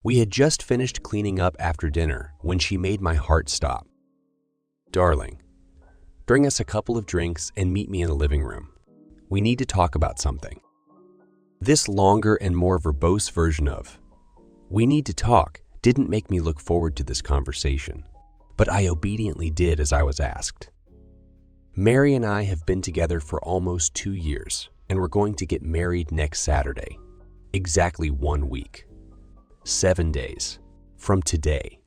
We had just finished cleaning up after dinner when she made my heart stop. "Darling, bring us a couple of drinks and meet me in the living room. We need to talk about something." This longer and more verbose version of "we need to talk" didn't make me look forward to this conversation, but I obediently did as I was asked. Mary and I have been together for almost 2 years, and we're going to get married next Saturday. Exactly 1 week. 7 days from today.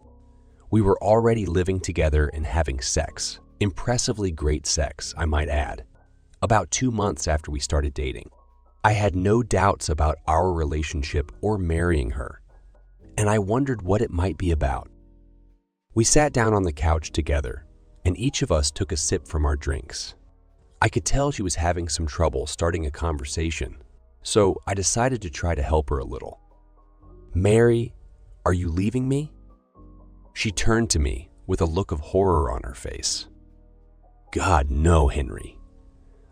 We were already living together and having sex. Impressively great sex, I might add. About 2 months after we started dating. I had no doubts about our relationship or marrying her, and I wondered what it might be about. We sat down on the couch together, and each of us took a sip from our drinks. I could tell she was having some trouble starting a conversation, so I decided to try to help her a little. "Mary, are you leaving me?" She turned to me with a look of horror on her face. "God, no, Henry.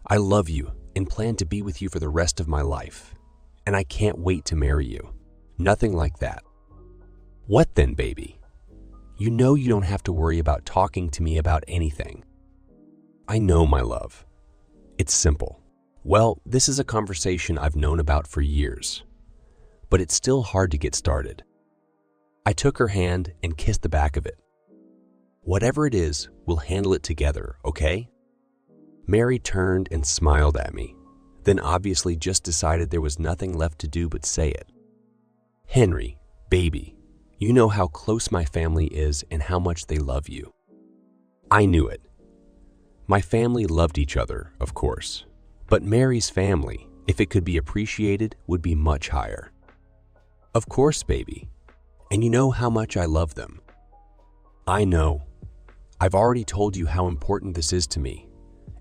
I love you and plan to be with you for the rest of my life, and I can't wait to marry you. Nothing like that." "What then, baby? You know you don't have to worry about talking to me about anything." "I know, my love. It's simple. Well, this is a conversation I've known about for years, but it's still hard to get started." I took her hand and kissed the back of it. "Whatever it is, we'll handle it together, okay?" Mary turned and smiled at me, then obviously just decided there was nothing left to do but say it. "Henry, baby, you know how close my family is and how much they love you." I knew it. My family loved each other, of course, but Mary's family, if it could be appreciated, would be much higher. "Of course, baby. And you know how much I love them." "I know. I've already told you how important this is to me,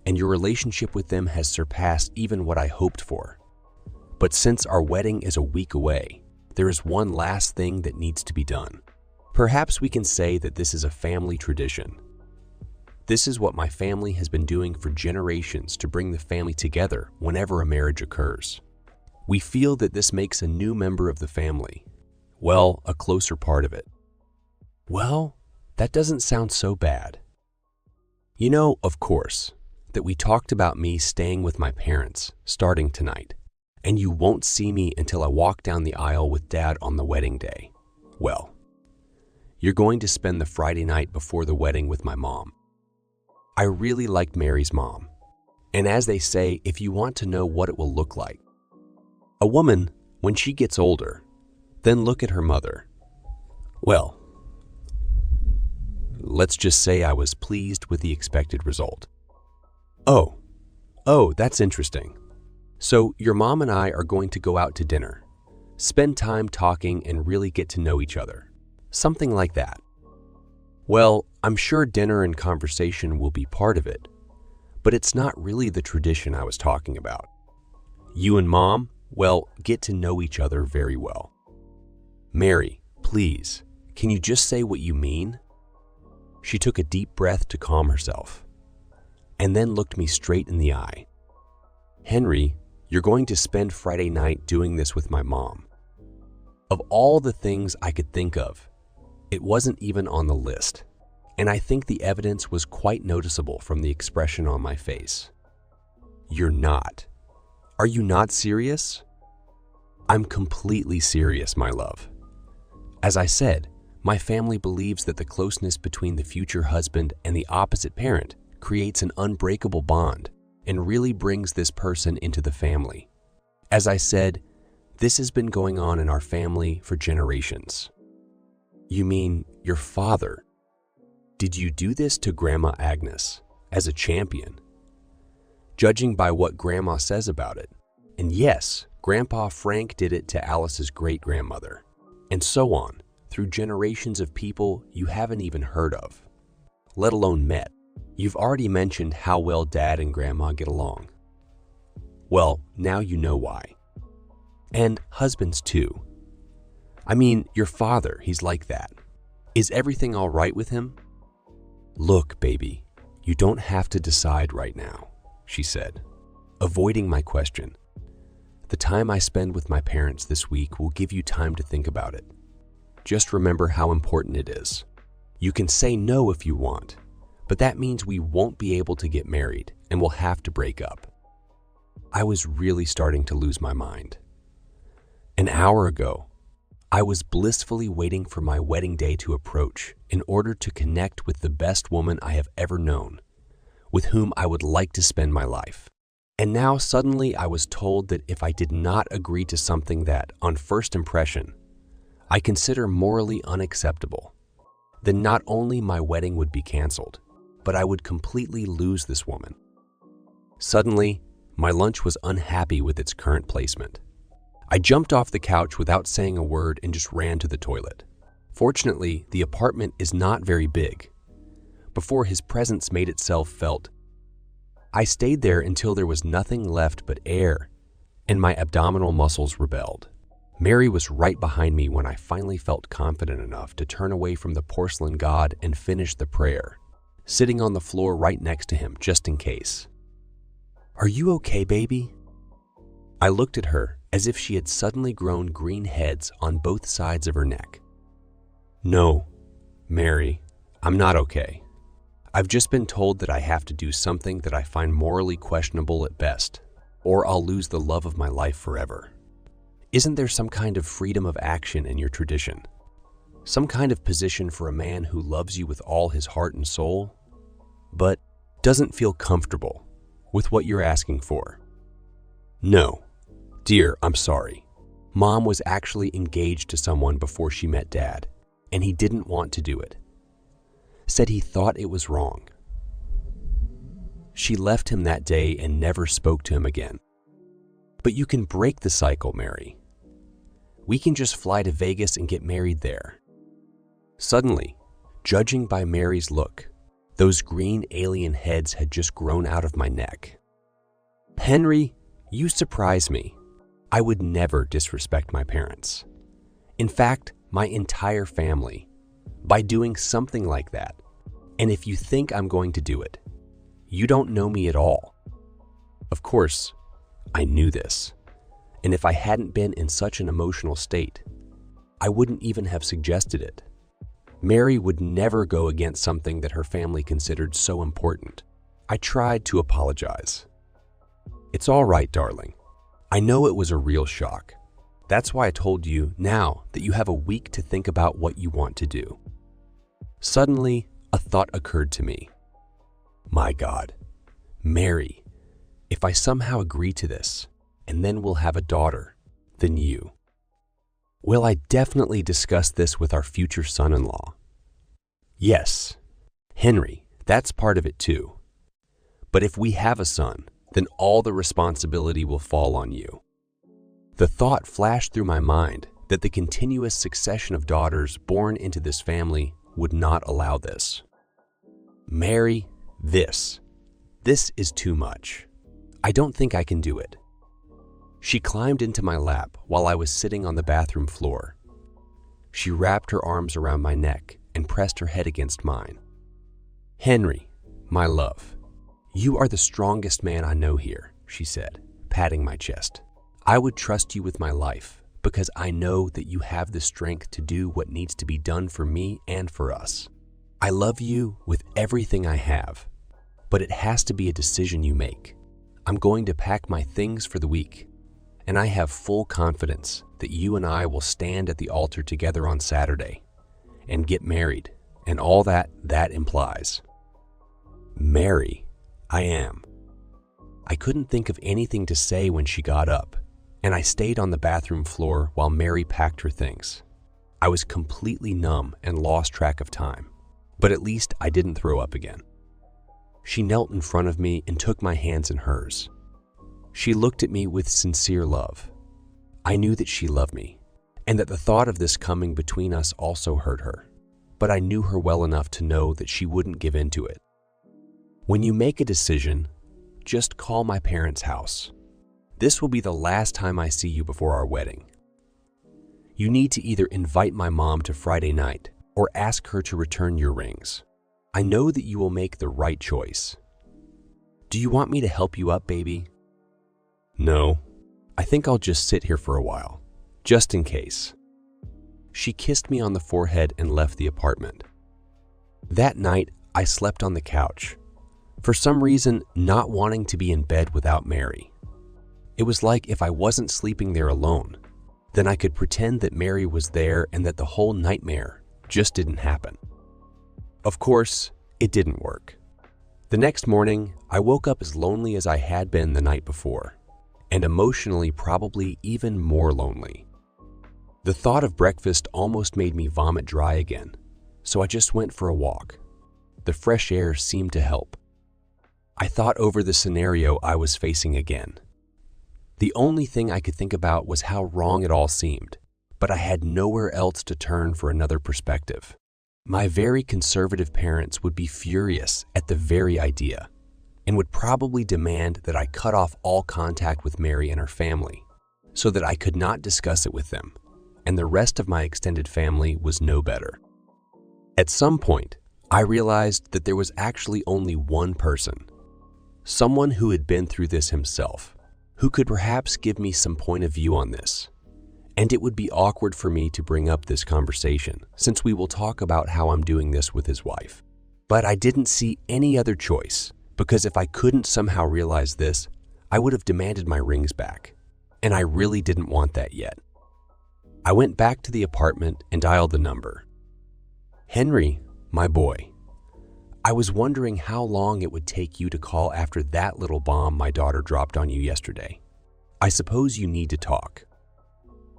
and your relationship with them has surpassed even what I hoped for. But since our wedding is a week away, there is one last thing that needs to be done. Perhaps we can say that this is a family tradition. This is what my family has been doing for generations to bring the family together whenever a marriage occurs. We feel that this makes a new member of the family, well, a closer part of it." "Well, that doesn't sound so bad. You know, of course, that we talked about me staying with my parents starting tonight, and you won't see me until I walk down the aisle with Dad on the wedding day. Well, you're going to spend the Friday night before the wedding with my mom. I really liked Mary's mom, and as they say, if you want to know what it will look like, a woman, when she gets older, then look at her mother. Well, let's just say I was pleased with the expected result." Oh, that's interesting. So your mom and I are going to go out to dinner, spend time talking and really get to know each other. Something like that. Well, I'm sure dinner and conversation will be part of it, but it's not really the tradition I was talking about. You and Mom, well, get to know each other very well. Mary, please, can you just say what you mean? She took a deep breath to calm herself, and then looked me straight in the eye. Henry, you're going to spend Friday night doing this with my mom. Of all the things I could think of, it wasn't even on the list, and I think the evidence was quite noticeable from the expression on my face. You're not. Are you not serious? I'm completely serious, my love. As I said, my family believes that the closeness between the future husband and the opposite parent creates an unbreakable bond and really brings this person into the family. As I said, this has been going on in our family for generations. You mean your father? Did you do this to Grandma Agnes as a champion? Judging by what Grandma says about it, and yes, Grandpa Frank did it to Alice's great-grandmother, and so on, through generations of people you haven't even heard of, let alone met. You've already mentioned how well Dad and Grandma get along. Well, now you know why. And husbands too. I mean, your father, he's like that. Is everything all right with him? Look, baby, you don't have to decide right now, she said, avoiding my question. The time I spend with my parents this week will give you time to think about it. just remember how important it is. You can say no if you want, but that means we won't be able to get married and we'll have to break up." I was really starting to lose my mind. An hour ago, I was blissfully waiting for my wedding day to approach in order to connect with the best woman I have ever known, with whom I would like to spend my life. And now suddenly I was told that if I did not agree to something that, on first impression, I consider morally unacceptable, then not only my wedding would be canceled, but I would completely lose this woman. Suddenly, my lunch was unhappy with its current placement. I jumped off the couch without saying a word and just ran to the toilet. Fortunately, the apartment is not very big. Before his presence made itself felt, I stayed there until there was nothing left but air, and my abdominal muscles rebelled. Mary was right behind me when I finally felt confident enough to turn away from the porcelain god and finish the prayer, sitting on the floor right next to him just in case. "Are you okay, baby?" I looked at her as if she had suddenly grown green heads on both sides of her neck. "No, Mary, I'm not okay. I've just been told that I have to do something that I find morally questionable at best, or I'll lose the love of my life forever. Isn't there some kind of freedom of action in your tradition? Some kind of position for a man who loves you with all his heart and soul, but doesn't feel comfortable with what you're asking for?" "No. Dear, I'm sorry. Mom was actually engaged to someone before she met Dad, and he didn't want to do it. Said he thought it was wrong. She left him that day and never spoke to him again. But you can break the cycle, Mary. We can just fly to Vegas and get married there." Suddenly, judging by Mary's look, those green alien heads had just grown out of my neck. "Henry, you surprise me. I would never disrespect my parents. In fact, my entire family, by doing something like that. And if you think I'm going to do it, you don't know me at all." Of course, I knew this. And if I hadn't been in such an emotional state, I wouldn't even have suggested it. Mary would never go against something that her family considered so important. I tried to apologize. "It's all right, darling. I know it was a real shock. That's why I told you now that you have a week to think about what you want to do." Suddenly, a thought occurred to me. My God, Mary, if I somehow agree to this, and then we'll have a daughter, then you. Will I definitely discuss this with our future son-in-law? Yes, Henry, that's part of it too. But if we have a son, then all the responsibility will fall on you. The thought flashed through my mind that the continuous succession of daughters born into this family would not allow this. Mary, this is too much. I don't think I can do it. She climbed into my lap while I was sitting on the bathroom floor. She wrapped her arms around my neck and pressed her head against mine. "Henry, my love, you are the strongest man I know here," she said, patting my chest. "I would trust you with my life because I know that you have the strength to do what needs to be done for me and for us. I love you with everything I have, but it has to be a decision you make. I'm going to pack my things for the week, and I have full confidence that you and I will stand at the altar together on Saturday and get married and all that implies." Mary, I am. I couldn't think of anything to say when she got up, and I stayed on the bathroom floor while Mary packed her things. I was completely numb and lost track of time, but at least I didn't throw up again. She knelt in front of me and took my hands in hers. She looked at me with sincere love. I knew that she loved me, and that the thought of this coming between us also hurt her, but I knew her well enough to know that she wouldn't give in to it. When you make a decision, just call my parents' house. This will be the last time I see you before our wedding. You need to either invite my mom to Friday night or ask her to return your rings. I know that you will make the right choice. Do you want me to help you up, baby? No, I think I'll just sit here for a while, just in case. She kissed me on the forehead and left the apartment. That night, I slept on the couch, for some reason not wanting to be in bed without Mary. It was like if I wasn't sleeping there alone, then I could pretend that Mary was there and that the whole nightmare just didn't happen. Of course, it didn't work. The next morning, I woke up as lonely as I had been the night before, and emotionally probably even more lonely. The thought of breakfast almost made me vomit dry again, so I just went for a walk. The fresh air seemed to help. I thought over the scenario I was facing again. The only thing I could think about was how wrong it all seemed, but I had nowhere else to turn for another perspective. My very conservative parents would be furious at the very idea and would probably demand that I cut off all contact with Mary and her family so that I could not discuss it with them, and the rest of my extended family was no better. At some point, I realized that there was actually only one person, someone who had been through this himself, who could perhaps give me some point of view on this. And it would be awkward for me to bring up this conversation, since we will talk about how I'm doing this with his wife. But I didn't see any other choice, because if I couldn't somehow realize this, I would have demanded my rings back, and I really didn't want that yet. I went back to the apartment and dialed the number. "Henry, my boy, I was wondering how long it would take you to call after that little bomb my daughter dropped on you yesterday. I suppose you need to talk."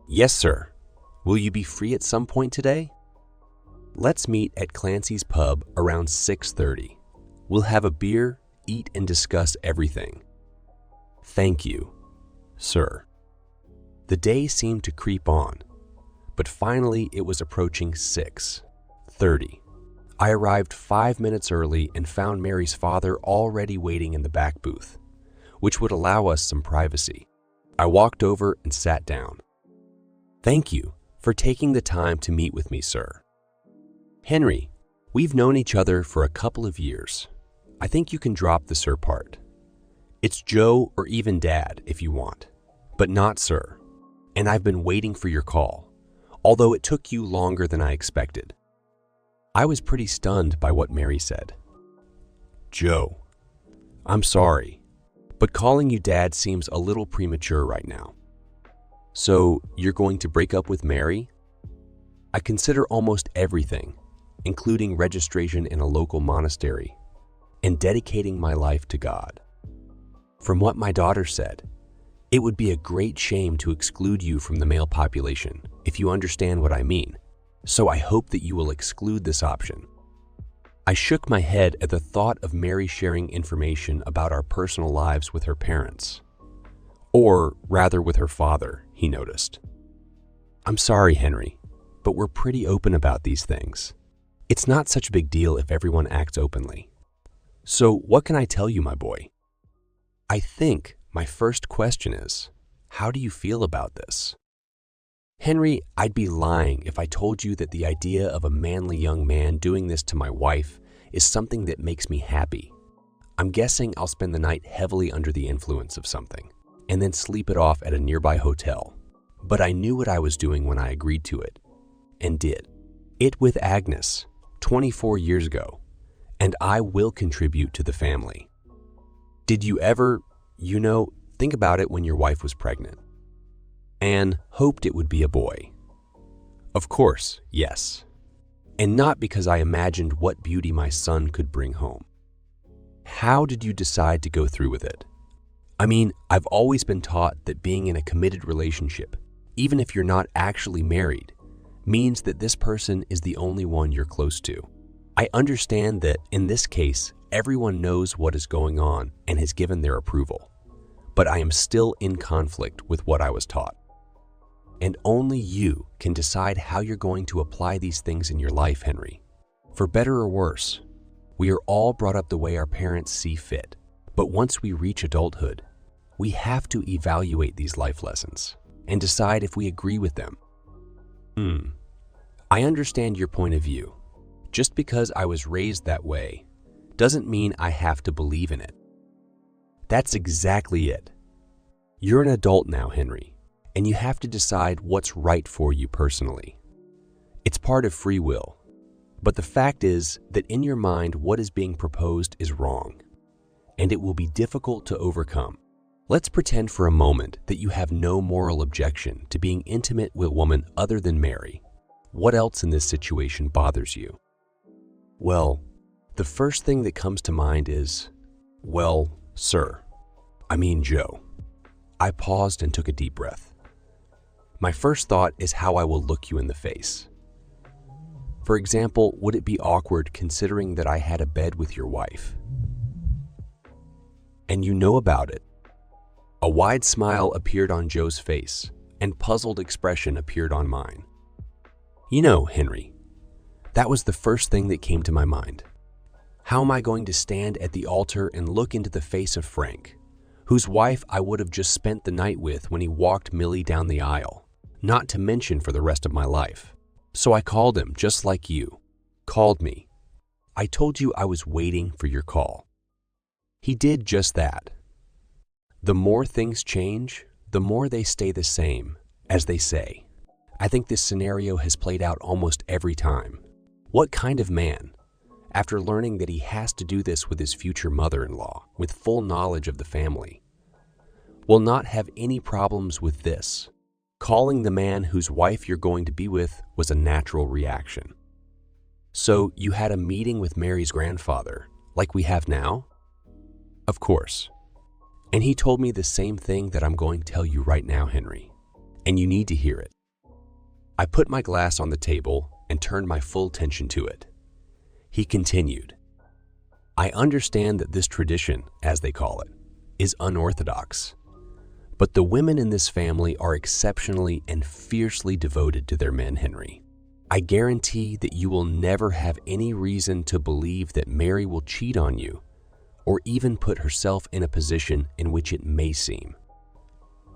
"Yes, sir. Will you be free at some point today?" "Let's meet at Clancy's Pub around 6:30. We'll have a beer, eat, and discuss everything. Thank you, sir." The day seemed to creep on, but finally it was approaching 6:30. I arrived 5 minutes early and found Mary's father already waiting in the back booth, which would allow us some privacy. I walked over and sat down. "Thank you for taking the time to meet with me, sir. Henry, we've known each other for a couple of years. I think you can drop the sir part. It's Joe or even Dad if you want, but not sir. And I've been waiting for your call, although it took you longer than I expected." I was pretty stunned by what Mary said. "Joe, I'm sorry, but calling you Dad seems a little premature right now. So you're going to break up with Mary? I consider almost everything, including registration in a local monastery and dedicating my life to God. From what my daughter said, it would be a great shame to exclude you from the male population, if you understand what I mean. So I hope that you will exclude this option." I shook my head at the thought of Mary sharing information about our personal lives with her parents. Or rather with her father, he noticed. "I'm sorry, Henry, but we're pretty open about these things. It's not such a big deal if everyone acts openly. So what can I tell you, my boy? I think my first question is, how do you feel about this?" "Henry, I'd be lying if I told you that the idea of a manly young man doing this to my wife is something that makes me happy. I'm guessing I'll spend the night heavily under the influence of something, and then sleep it off at a nearby hotel. But I knew what I was doing when I agreed to it, and did it with Agnes 24 years ago, and I will contribute to the family. Did you ever, think about it when your wife was pregnant? Anne hoped it would be a boy. Of course, yes. And not because I imagined what beauty my son could bring home. How did you decide to go through with it? I mean, I've always been taught that being in a committed relationship, even if you're not actually married, means that this person is the only one you're close to. I understand that, in this case, everyone knows what is going on and has given their approval. But I am still in conflict with what I was taught. And only you can decide how you're going to apply these things in your life, Henry. For better or worse, we are all brought up the way our parents see fit. But once we reach adulthood, we have to evaluate these life lessons and decide if we agree with them. I understand your point of view. Just because I was raised that way doesn't mean I have to believe in it. That's exactly it. You're an adult now, Henry, and you have to decide what's right for you personally. It's part of free will. But the fact is that in your mind, what is being proposed is wrong, and it will be difficult to overcome. Let's pretend for a moment that you have no moral objection to being intimate with a woman other than Mary. What else in this situation bothers you? Well, the first thing that comes to mind is, well, sir, I mean Joe. I paused and took a deep breath. My first thought is how I will look you in the face. For example, would it be awkward considering that I had a bed with your wife? And you know about it. A wide smile appeared on Joe's face, and puzzled expression appeared on mine. You know, Henry, that was the first thing that came to my mind. How am I going to stand at the altar and look into the face of Frank, whose wife I would have just spent the night with when he walked Millie down the aisle, not to mention for the rest of my life? So I called him, just like you called me. I told you I was waiting for your call. He did just that. The more things change, the more they stay the same, as they say. I think this scenario has played out almost every time. What kind of man, after learning that he has to do this with his future mother-in-law, with full knowledge of the family, will not have any problems with this? Calling the man whose wife you're going to be with was a natural reaction. So you had a meeting with Mary's grandfather, like we have now? Of course. And he told me the same thing that I'm going to tell you right now, Henry. And you need to hear it. I put my glass on the table and turned my full attention to it. He continued, I understand that this tradition, as they call it, is unorthodox. But the women in this family are exceptionally and fiercely devoted to their men, Henry. I guarantee that you will never have any reason to believe that Mary will cheat on you or even put herself in a position in which it may seem.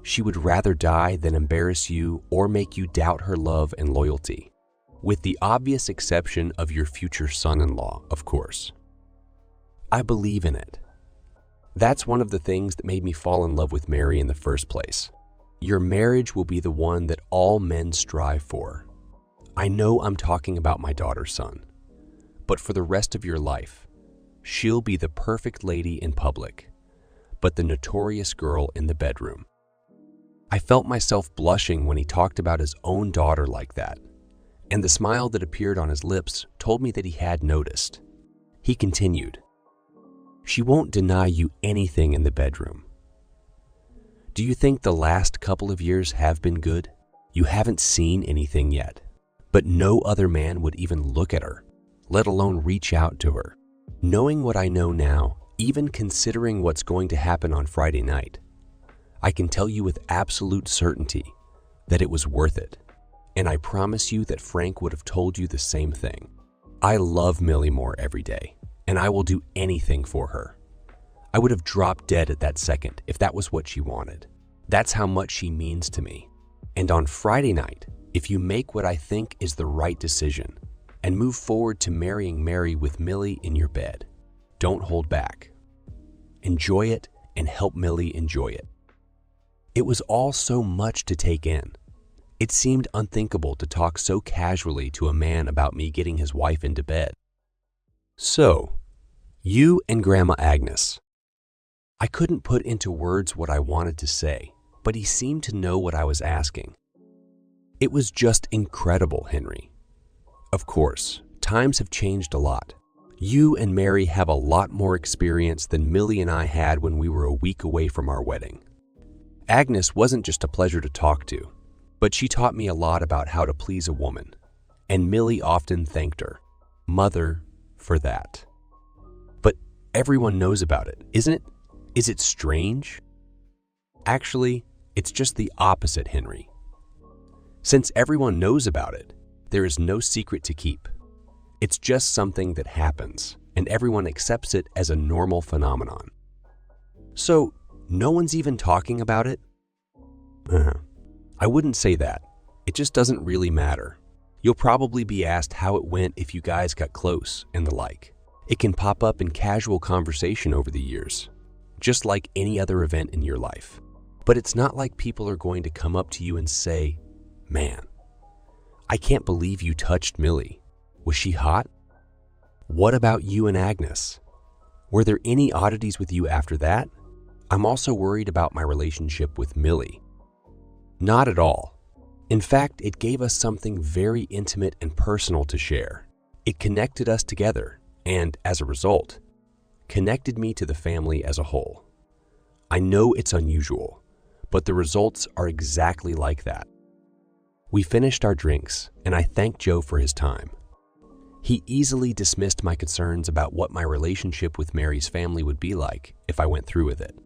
She would rather die than embarrass you or make you doubt her love and loyalty, with the obvious exception of your future son-in-law, of course. I believe in it. That's one of the things that made me fall in love with Mary in the first place. Your marriage will be the one that all men strive for. I know I'm talking about my daughter's son, but for the rest of your life, she'll be the perfect lady in public, but the notorious girl in the bedroom. I felt myself blushing when he talked about his own daughter like that, and the smile that appeared on his lips told me that he had noticed. He continued, She won't deny you anything in the bedroom. Do you think the last couple of years have been good? You haven't seen anything yet, but no other man would even look at her, let alone reach out to her. Knowing what I know now, even considering what's going to happen on Friday night, I can tell you with absolute certainty that it was worth it, and I promise you that Frank would have told you the same thing. I love Millie Moore every day, and I will do anything for her. I would have dropped dead at that second if that was what she wanted. That's how much she means to me. And on Friday night, if you make what I think is the right decision and move forward to marrying Mary with Millie in your bed, don't hold back. Enjoy it and help Millie enjoy it. It was all so much to take in. It seemed unthinkable to talk so casually to a man about me getting his wife into bed. So, you and Grandma Agnes. I couldn't put into words what I wanted to say, but he seemed to know what I was asking. It was just incredible, Henry. Of course, times have changed a lot. You and Mary have a lot more experience than Millie and I had when we were a week away from our wedding. Agnes wasn't just a pleasure to talk to, but she taught me a lot about how to please a woman, and Millie often thanked her, Mother, for that. But everyone knows about it, isn't it? Is it strange? Actually, it's just the opposite, Henry. Since everyone knows about it, there is no secret to keep. It's just something that happens, and everyone accepts it as a normal phenomenon. So, no one's even talking about it? I wouldn't say that. It just doesn't really matter. You'll probably be asked how it went if you guys got close and the like. It can pop up in casual conversation over the years, just like any other event in your life. But it's not like people are going to come up to you and say, Man, I can't believe you touched Millie. Was she hot? What about you and Agnes? Were there any oddities with you after that? I'm also worried about my relationship with Millie. Not at all. In fact, it gave us something very intimate and personal to share. It connected us together and, as a result, connected me to the family as a whole. I know it's unusual, but the results are exactly like that. We finished our drinks, and I thanked Joe for his time. He easily dismissed my concerns about what my relationship with Mary's family would be like if I went through with it.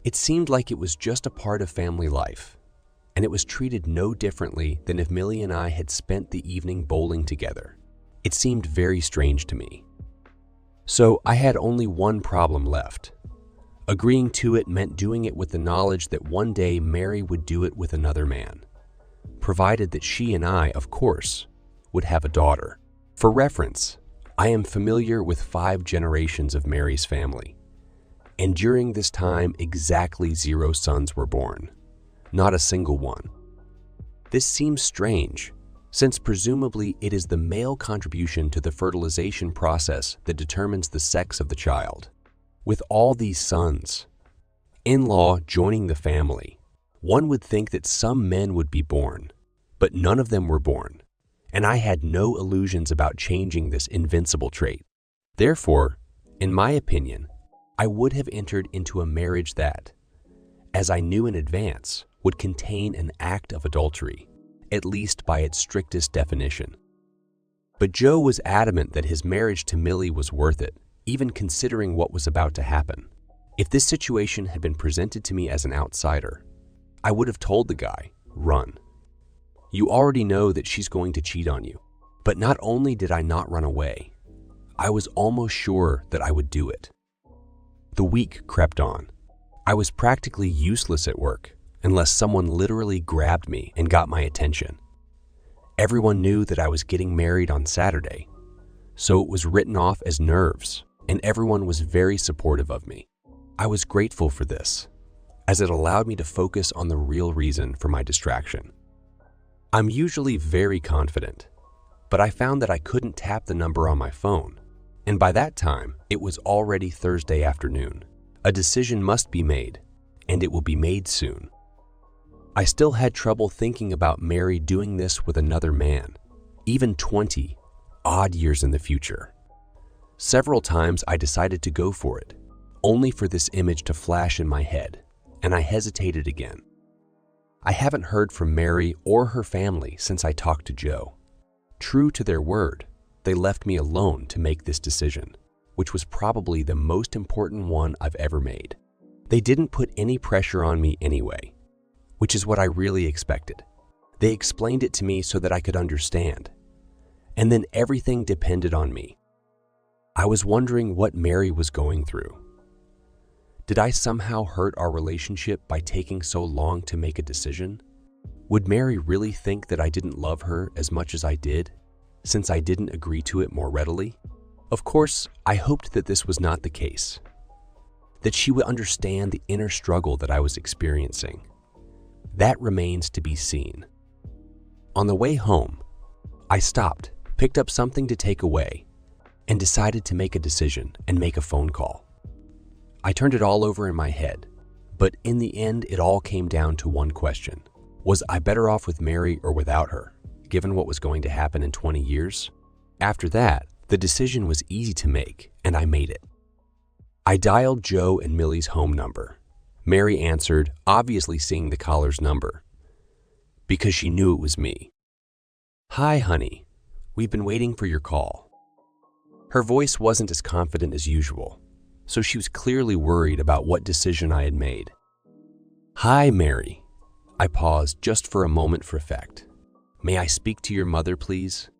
It seemed like it was just a part of family life, and it was treated no differently than if Millie and I had spent the evening bowling together. It seemed very strange to me. So I had only one problem left. Agreeing to it meant doing it with the knowledge that one day Mary would do it with another man, provided that she and I, of course, would have a daughter. For reference, I am familiar with 5 generations of Mary's family, and during this time exactly 0 sons were born, not a single one. This seems strange, since presumably it is the male contribution to the fertilization process that determines the sex of the child. With all these sons, in-law joining the family, one would think that some men would be born, but none of them were born, and I had no illusions about changing this invincible trait. Therefore, in my opinion, I would have entered into a marriage that, as I knew in advance, would contain an act of adultery, at least by its strictest definition. But Joe was adamant that his marriage to Millie was worth it, even considering what was about to happen. If this situation had been presented to me as an outsider, I would have told the guy, run. You already know that she's going to cheat on you. But not only did I not run away, I was almost sure that I would do it. The week crept on. I was practically useless at work unless someone literally grabbed me and got my attention. Everyone knew that I was getting married on Saturday, so it was written off as nerves, and everyone was very supportive of me. I was grateful for this, as it allowed me to focus on the real reason for my distraction. I'm usually very confident, but I found that I couldn't tap the number on my phone, and by that time, it was already Thursday afternoon. A decision must be made, and it will be made soon. I still had trouble thinking about Mary doing this with another man, even 20 odd years in the future. Several times I decided to go for it, only for this image to flash in my head, and I hesitated again. I haven't heard from Mary or her family since I talked to Joe. True to their word, they left me alone to make this decision, which was probably the most important one I've ever made. They didn't put any pressure on me anyway, which is what I really expected. They explained it to me so that I could understand, and then everything depended on me. I was wondering what Mary was going through. Did I somehow hurt our relationship by taking so long to make a decision? Would Mary really think that I didn't love her as much as I did, since I didn't agree to it more readily? Of course, I hoped that this was not the case, that she would understand the inner struggle that I was experiencing. That remains to be seen. On the way home, I stopped, picked up something to take away, and decided to make a decision and make a phone call. I turned it all over in my head, but in the end, it all came down to one question. Was I better off with Mary or without her, given what was going to happen in 20 years? After that, the decision was easy to make, and I made it. I dialed Joe and Millie's home number. Mary answered, obviously seeing the caller's number, because she knew it was me. "Hi, honey. We've been waiting for your call." Her voice wasn't as confident as usual, so she was clearly worried about what decision I had made. "Hi, Mary." I paused just for a moment for effect. "May I speak to your mother, please?"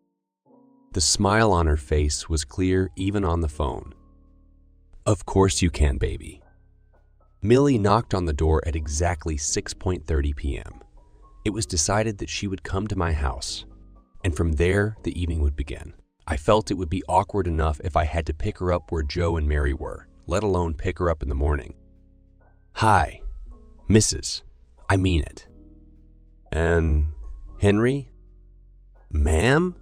The smile on her face was clear even on the phone. "Of course you can, baby." Millie knocked on the door at exactly 6:30 p.m. It was decided that she would come to my house, and from there, the evening would begin. I felt it would be awkward enough if I had to pick her up where Joe and Mary were, let alone pick her up in the morning. "Hi, Mrs. I mean it." "And Henry?" Ma'am?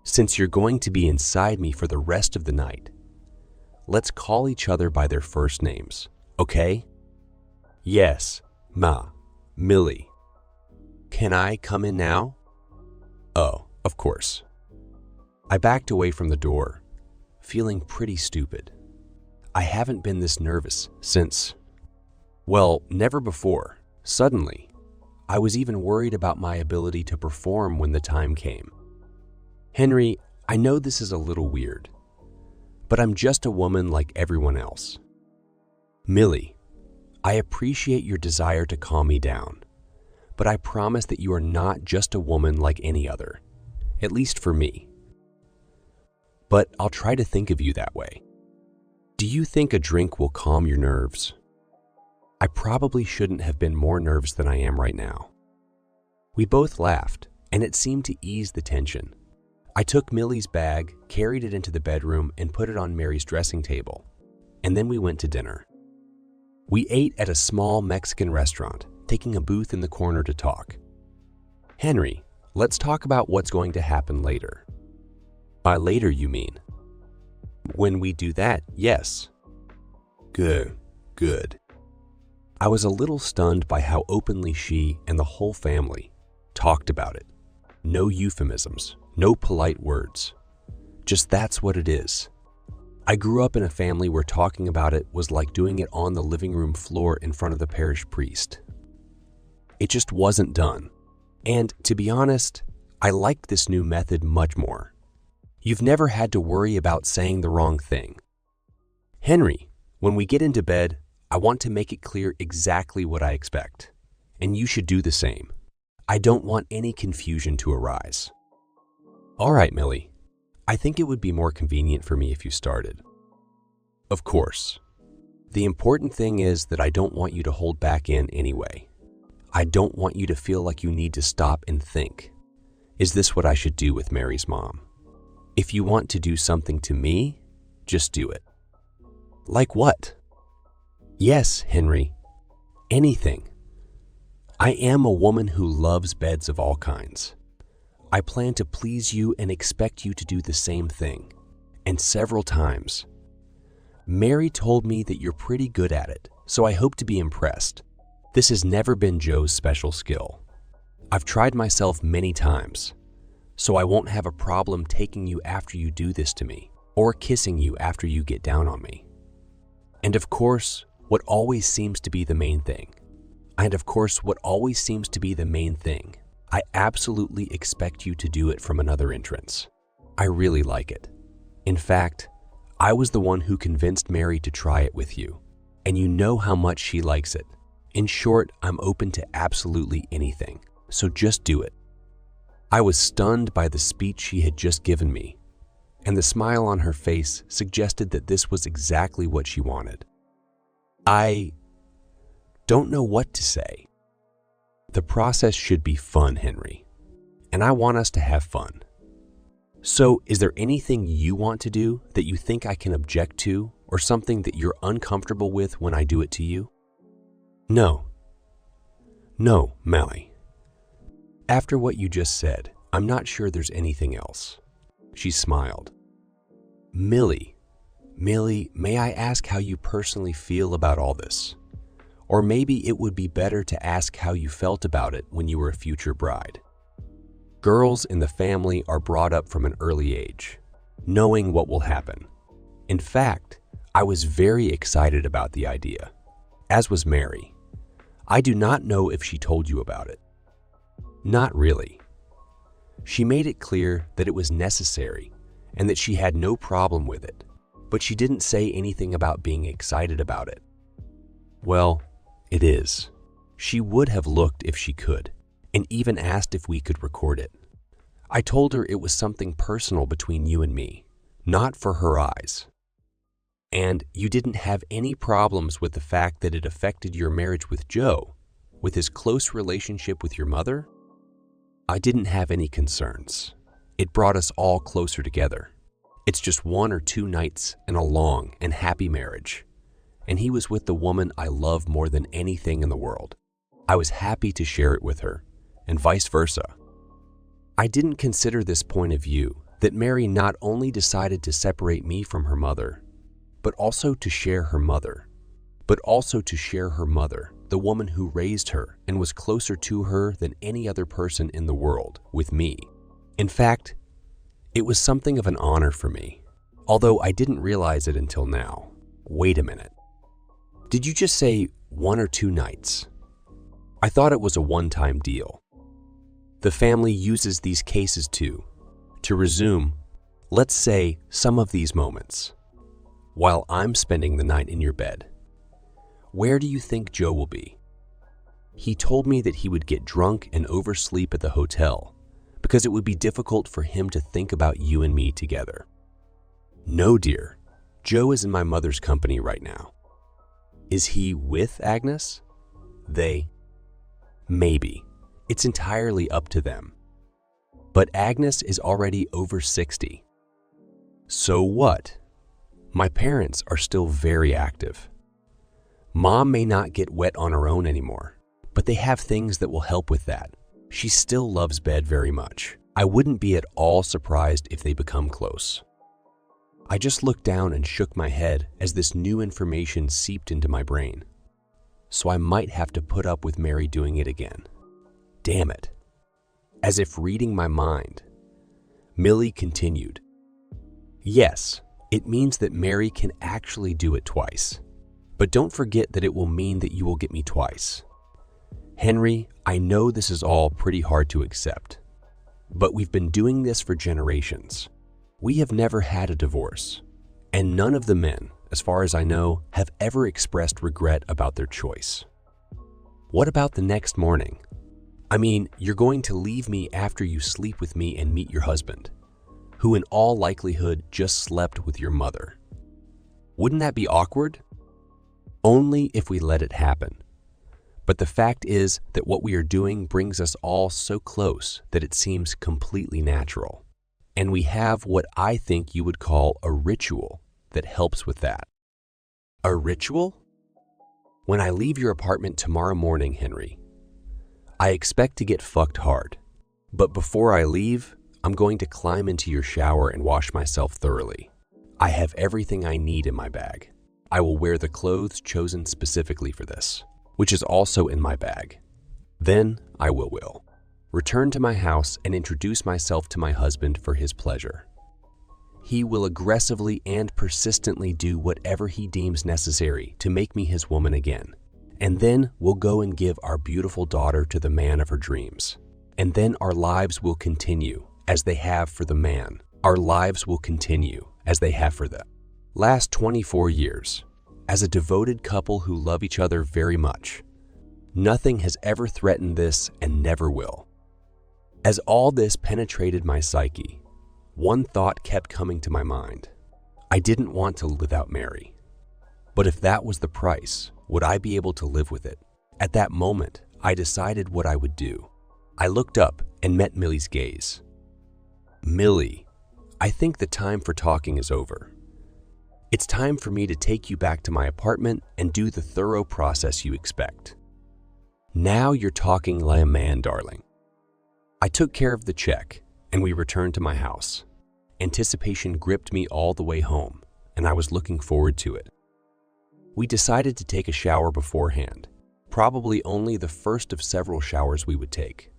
Since you're going to be inside me for the rest of the night, let's call each other by their first names, okay? Yes, Ma, Millie. Can I come in now? Oh, of course. I backed away from the door, feeling pretty stupid. I haven't been this nervous since, well, never before. Suddenly, I was even worried about my ability to perform when the time came. Henry, I know this is a little weird, but I'm just a woman like everyone else. Millie, I appreciate your desire to calm me down, but I promise that you are not just a woman like any other, at least for me. But I'll try to think of you that way. Do you think a drink will calm your nerves? I probably shouldn't have been more nervous than I am right now. We both laughed, and it seemed to ease the tension. I took Millie's bag, carried it into the bedroom, and put it on Mary's dressing table, and then we went to dinner. We ate at a small Mexican restaurant, taking a booth in the corner to talk. Henry, let's talk about what's going to happen later. By later, you mean? When we do that, yes. Good. I was a little stunned by how openly she and the whole family talked about it. No euphemisms, no polite words. Just that's what it is. I grew up in a family where talking about it was like doing it on the living room floor in front of the parish priest. It just wasn't done. And to be honest, I liked this new method much more. You've never had to worry about saying the wrong thing. Henry, when we get into bed, I want to make it clear exactly what I expect, and you should do the same. I don't want any confusion to arise. All right, Millie, I think it would be more convenient for me if you started. Of course. The important thing is that I don't want you to hold back in anyway. I don't want you to feel like you need to stop and think, is this what I should do with Mary's mom? If you want to do something to me, just do it. Like what? Yes, Henry. Anything. I am a woman who loves beds of all kinds. I plan to please you and expect you to do the same thing, and several times. Mary told me that you're pretty good at it, so I hope to be impressed. This has never been Joe's special skill. I've tried myself many times, so I won't have a problem taking you after you do this to me, or kissing you after you get down on me. And of course, what always seems to be the main thing. I absolutely expect you to do it from another entrance. I really like it. In fact, I was the one who convinced Mary to try it with you, and you know how much she likes it. In short, I'm open to absolutely anything, so just do it. I was stunned by the speech she had just given me, and the smile on her face suggested that this was exactly what she wanted. I don't know what to say. The process should be fun, Henry, and I want us to have fun. So, is there anything you want to do that you think I can object to, or something that you're uncomfortable with when I do it to you? No, Millie. After what you just said, I'm not sure there's anything else. She smiled. Millie, may I ask how you personally feel about all this? Or maybe it would be better to ask how you felt about it when you were a future bride. Girls in the family are brought up from an early age, knowing what will happen. In fact, I was very excited about the idea, as was Mary. I do not know if she told you about it. Not really. She made it clear that it was necessary and that she had no problem with it, but she didn't say anything about being excited about it. Well, it is. She would have looked if she could, and even asked if we could record it. I told her it was something personal between you and me, not for her eyes. And you didn't have any problems with the fact that it affected your marriage with Joe, with his close relationship with your mother? I didn't have any concerns. It brought us all closer together. It's just 1 or 2 nights in a long and happy marriage. And he was with the woman I love more than anything in the world. I was happy to share it with her, and vice versa. I didn't consider this point of view, that Mary not only decided to separate me from her mother, but also to share her mother, the woman who raised her and was closer to her than any other person in the world, with me. In fact, it was something of an honor for me, although I didn't realize it until now. Wait a minute. Did you just say 1 or 2 nights? I thought it was a one-time deal. The family uses these cases to resume, let's say, some of these moments. While I'm spending the night in your bed, where do you think Joe will be? He told me that he would get drunk and oversleep at the hotel because it would be difficult for him to think about you and me together. No, dear. Joe is in my mother's company right now. Is he with Agnes? They? Maybe. It's entirely up to them. But Agnes is already over 60. So what? My parents are still very active. Mom may not get wet on her own anymore, but they have things that will help with that. She still loves bed very much. I wouldn't be at all surprised if they become close. I just looked down and shook my head as this new information seeped into my brain. So I might have to put up with Mary doing it again. Damn it. As if reading my mind, Millie continued. Yes, it means that Mary can actually do it twice. But don't forget that it will mean that you will get me twice. Henry, I know this is all pretty hard to accept, but we've been doing this for generations. We have never had a divorce, and none of the men, as far as I know, have ever expressed regret about their choice. What about the next morning? I mean, you're going to leave me after you sleep with me and meet your husband, who in all likelihood just slept with your mother. Wouldn't that be awkward? Only if we let it happen. But the fact is that what we are doing brings us all so close that it seems completely natural. And we have what I think you would call a ritual that helps with that. A ritual? When I leave your apartment tomorrow morning, Henry, I expect to get fucked hard. But before I leave, I'm going to climb into your shower and wash myself thoroughly. I have everything I need in my bag. I will wear the clothes chosen specifically for this, which is also in my bag. Then I will return to my house and introduce myself to my husband for his pleasure. He will aggressively and persistently do whatever he deems necessary to make me his woman again. And then we'll go and give our beautiful daughter to the man of her dreams. And then our lives will continue as they have for the man. Our lives will continue as they have for the last 24 years. As a devoted couple who love each other very much. Nothing has ever threatened this and never will. As all this penetrated my psyche, one thought kept coming to my mind. I didn't want to live without Mary. But if that was the price, would I be able to live with it? At that moment, I decided what I would do. I looked up and met Millie's gaze. Millie, I think the time for talking is over. It's time for me to take you back to my apartment and do the thorough process you expect. Now you're talking like a man, darling. I took care of the check, and we returned to my house. Anticipation gripped me all the way home, and I was looking forward to it. We decided to take a shower beforehand, probably only the first of several showers we would take,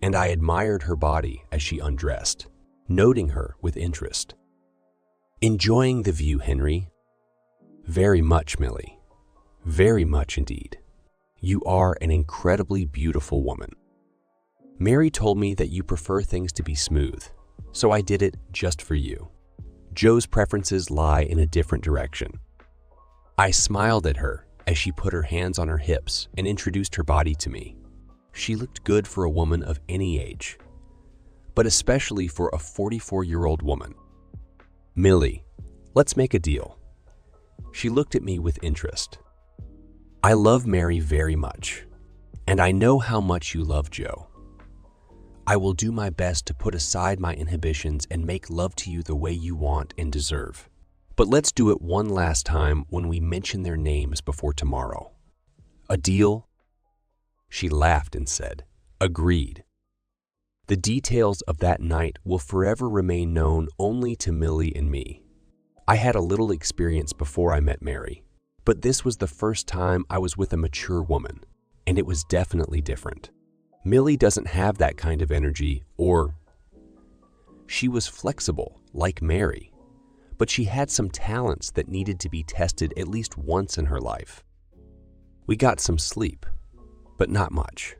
and I admired her body as she undressed, noting her with interest. Enjoying the view, Henry? Very much, Millie. Very much indeed. You are an incredibly beautiful woman. Mary told me that you prefer things to be smooth, so I did it just for you. Joe's preferences lie in a different direction. I smiled at her as she put her hands on her hips and introduced her body to me. She looked good for a woman of any age, but especially for a 44-year-old woman. Millie, let's make a deal. She looked at me with interest. I love Mary very much, and I know how much you love Joe. I will do my best to put aside my inhibitions and make love to you the way you want and deserve. But let's do it one last time when we mention their names before tomorrow. A deal? She laughed and said, agreed. The details of that night will forever remain known only to Millie and me. I had a little experience before I met Mary, but this was the first time I was with a mature woman, and it was definitely different. Millie doesn't have that kind of energy, or she was flexible like Mary, but she had some talents that needed to be tested at least once in her life. We got some sleep, but not much.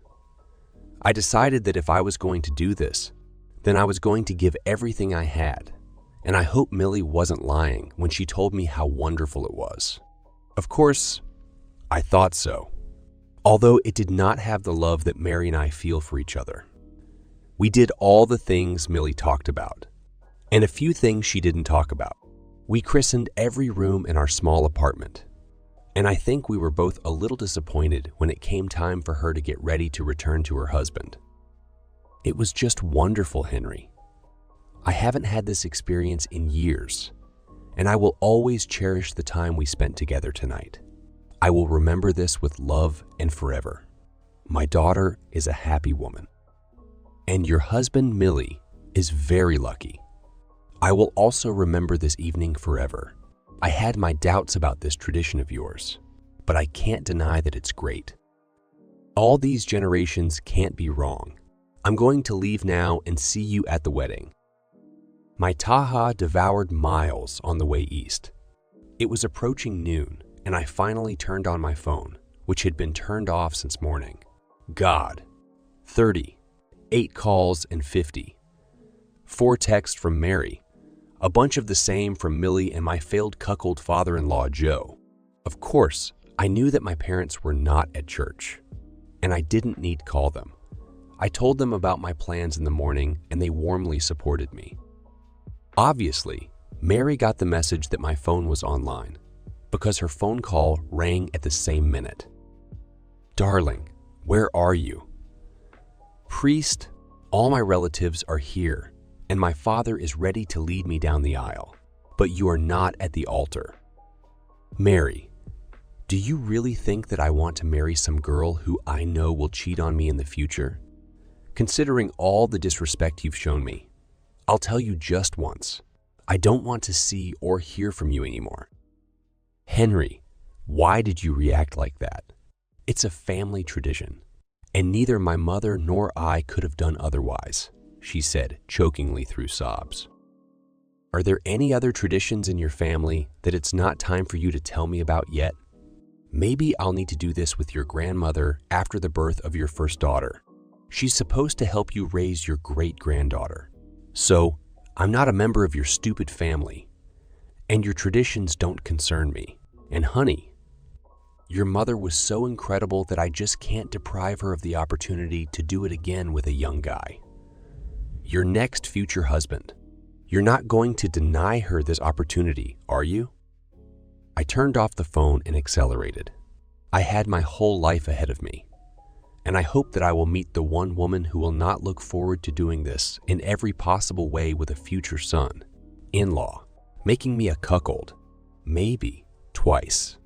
I decided that if I was going to do this, then I was going to give everything I had, and I hope Millie wasn't lying when she told me how wonderful it was. Of course, I thought so, although it did not have the love that Mary and I feel for each other. We did all the things Millie talked about, and a few things she didn't talk about. We christened every room in our small apartment, and I think we were both a little disappointed when it came time for her to get ready to return to her husband. It was just wonderful, Henry. I haven't had this experience in years, and I will always cherish the time we spent together tonight. I will remember this with love and forever. My daughter is a happy woman, and your husband, Millie, is very lucky. I will also remember this evening forever. I had my doubts about this tradition of yours, but I can't deny that it's great. All these generations can't be wrong. I'm going to leave now and see you at the wedding. My Taha devoured miles on the way east. It was approaching noon, and I finally turned on my phone, which had been turned off since morning. God, 30, 8 calls and 50. 4 texts from Mary, a bunch of the same from Millie and my failed cuckold father-in-law, Joe. Of course, I knew that my parents were not at church, and I didn't need to call them. I told them about my plans in the morning, and they warmly supported me. Obviously, Mary got the message that my phone was online, because her phone call rang at the same minute. Darling, where are you? Priest, all my relatives are here, and my father is ready to lead me down the aisle, but you are not at the altar. Mary, do you really think that I want to marry some girl who I know will cheat on me in the future? Considering all the disrespect you've shown me, I'll tell you just once, I don't want to see or hear from you anymore. Henry, why did you react like that? It's a family tradition, and neither my mother nor I could have done otherwise, she said, chokingly through sobs. Are there any other traditions in your family that it's not time for you to tell me about yet? Maybe I'll need to do this with your grandmother after the birth of your first daughter. She's supposed to help you raise your great-granddaughter. So, I'm not a member of your stupid family, and your traditions don't concern me. And honey, your mother was so incredible that I just can't deprive her of the opportunity to do it again with a young guy. Your next future husband. You're not going to deny her this opportunity, are you? I turned off the phone and accelerated. I had my whole life ahead of me, and I hope that I will meet the one woman who will not look forward to doing this in every possible way with a future son, in-law, making me a cuckold, maybe twice.